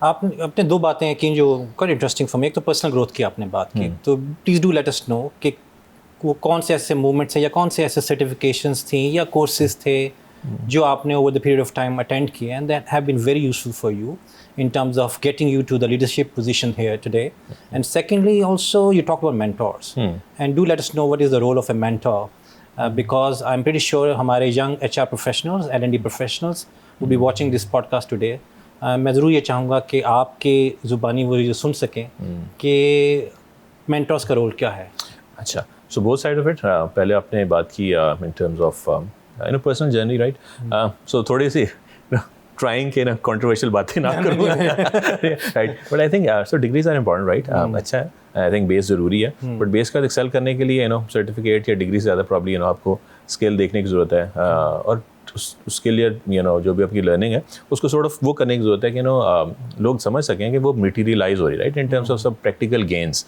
आपने अपने दो बातें की जो क्वाइट इंटरेस्टिंग फॉर मी। एक तो पर्सनल ग्रोथ की आपने बात की, तो please do let us know कि वो कौन से ऐसे मूवमेंट्स हैं या कौन से ऐसे सर्टिफिकेशंस थी या कोर्सेज थे जो आपने over the period of time attend किए and that have been very useful for you in terms of getting you to the leadership position here today. And secondly, also you talked about mentors. And do let us know what is the role of a mentor, because I'm pretty sure हमारे young HR professionals, L&D professionals will be watching this podcast today. मैं ज़रूर ये चाहूँगा कि आपके ज़ुबानी वो जो सुन सकें कि mentors का रोल क्या है। अच्छा, so both sides of it. पहले आपने बात की in terms of personal journey, right? So थोड़ी सी trying के ना controversial बातें ना करूँ, right? But I think so degrees are important, right? अच्छा है, I think base ज़रूरी है, but base का excel करने के लिए certificate या degree से ज़्यादा probably आपको skill देखने की ज़रूरत है, और उसके लिए जो भी आपकी लर्निंग है उसको sort of वो करने की ज़रूरत है कि लोग समझ सकें कि वो मटीरियलाइज हो रही है, राइट, इन टर्म्स ऑफ सब प्रैक्टिकल गेन्स।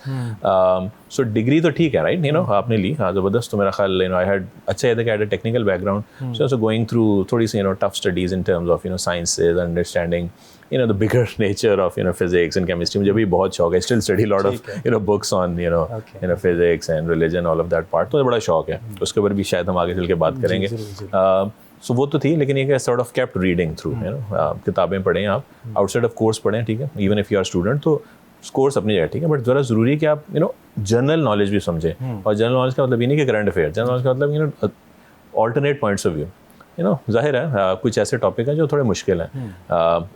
सो डिग्री तो ठीक है, राइट, आपने ली, हाँ, ज़बरदस्त। तो मेरा ख्याल आई हैड अच्छा ये था कि I had a technical background, so going through थोड़ी सी tough studies in terms of sciences, understanding the bigger nature of physics and chemistry. मुझे भी बहुत शौक है, still study a lot of books on physics and religion, all of that part. तो बड़ा शौक है, उसके ऊपर भी शायद हम आगे चल के बात करेंगे। सो वो तो थी, लेकिन ये sort of kept reading through, किताबें पढ़ें आप, outside of course पढ़ें, ठीक है, even if you are student, तो कोर्स अपनी जगह, ठीक है, बट ज़रा ज़रूरी है कि आप जनरल नॉलेज भी समझें। और जनरल नॉलेज का मतलब ये नहीं कि करंट अफेयर, जनरल नॉलेज का मतलब ऑल्टरनेट पॉइंट्स ऑफ व्यू। ज़ाहिर है कुछ ऐसे टॉपिक हैं जो थोड़े मुश्किल हैं,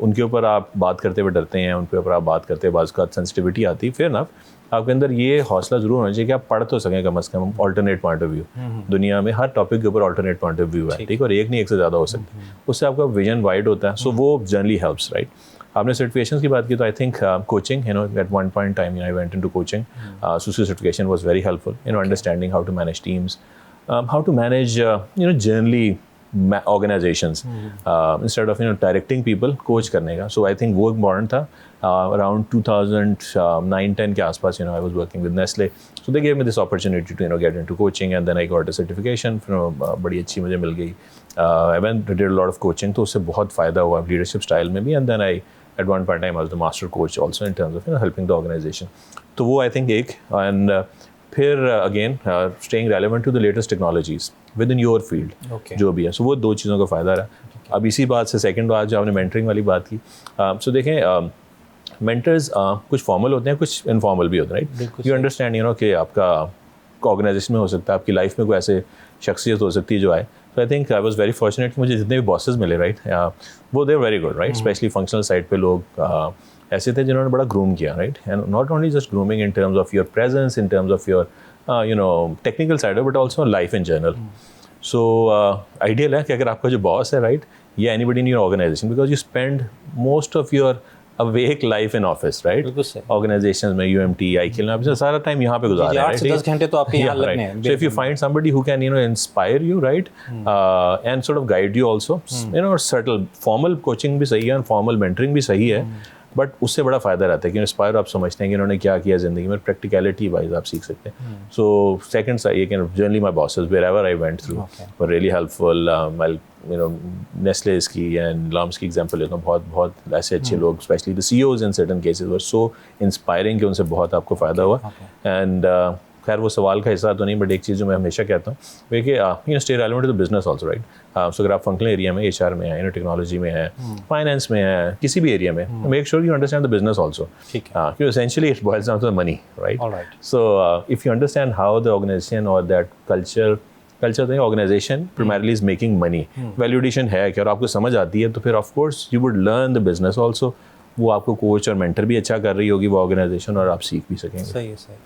उनके ऊपर आप बात करते हुए डरते हैं, उनके ऊपर आप बात करते हुए बाज़ का सेंसिटिविटी आती है, फिर ना आपके अंदर ये हौसला ज़रूर होना चाहिए कि आप पढ़ तो सकें कम से कम ऑल्टरनेट पॉइंट ऑफ व्यू। दुनिया में हर टॉपिक के ऊपर ऑल्टरनेट पॉइंट ऑफ व्यू है, ठीक, और एक नहीं, एक से ज़्यादा हो सकता है, उससे आपका विजन वाइड होता है। सो वो जनरली हेल्प्स, राइट। आपने सर्टिफिकेशन की बात की, तो I think coaching, at one point time I went into coaching, so certification was very helpful, understanding how to manage teams, how to manage generally organizations, instead of directing people, coach करने का। So I think वो important था। Around 2009-10 के आसपास I was working with Nestle, so they gave me this opportunity to get into coaching, and then I got a certification, बड़ी अच्छी मुझे मिल गई। I went did a lot of coaching, तो उससे बहुत फ़ायदा हुआ leadership style में भी, and then I at one point in time I was the master coach also in terms of helping the organization। तो वो I think एक, and फिर again staying relevant to the latest technologies within your field, जो भी है। So वो दो चीज़ों का फ़ायदा रहा। अब इसी बात से सेकंड बात जो आपने मेंटरिंग वाली बात की, सो देखें, मेंटर्स कुछ फॉर्मल होते हैं, कुछ इनफॉर्मल भी होते हैं, राइट। यू अंडरस्टैंड कि आपका ऑर्गेनाइजेशन में हो सकता है, आपकी लाइफ में कोई ऐसे शख्सियत हो सकती है जो आए। So I think I was very fortunate कि मुझे जितने भी बॉसेस मिले, राइट, वो they very good, right, specially functional side पे लोग ऐसे थे जिन्होंने बड़ा ग्रूम किया, right, and not only just grooming in terms of your presence, in terms of your technical side, but also life in general. So ideal है कि अगर आपका जो बॉस है, राइट, या anybody in your organisation, because you spend most of your awake life in office, right, organisation में, UMT, आईकिल में, आप सारा टाइम यहाँ पे गुजार रहे हैं, 10 घंटे तो आपके यहाँ लगने हैं। So if you find somebody who can inspire you, right, and sort of guide you also, subtle formal coaching भी सही है, formal mentoring भी सही है, बट उससे बड़ा फ़ायदा रहता है कि इंस्पायर आप समझते हैं कि इन्होंने क्या किया ज़िंदगी में, प्रैक्टिकलिटी वाइज आप सीख सकते हैं। सो सेकंड ये कि generally my bosses wherever I went through were really helpful. Nestle की एंड लॉम्स की एग्जांपल लेता हूँ, बहुत ऐसे अच्छे लोग, specially the CEOs in certain cases were so inspiring कि उनसे बहुत आपको फ़ायदा हुआ। एंड खैर वो सवाल का हिस्सा तो नहीं, बट एक चीज़ जो मैं हमेशा कहता हूँ वो कि stay relevant to the business also, right. So अगर आप फंक्शनल एरिया में, एचआर में है, टेक्नोलॉजी में है, फाइनेंस में है, किसी भी एरिया में, make sure you understand the business also, क्योंकि essentially it boils down to the money, right. So if you understand how the organization और that culture organization primarily is making money, value addition है क्या, और आपको समझ आती है, तो फिर of course you would learn the business also. वो आपको कोच और मेंटर भी अच्छा कर रही होगी वो ऑर्गेनाइजेशन, और आप सीख भी सकेंगे। सही है, सही।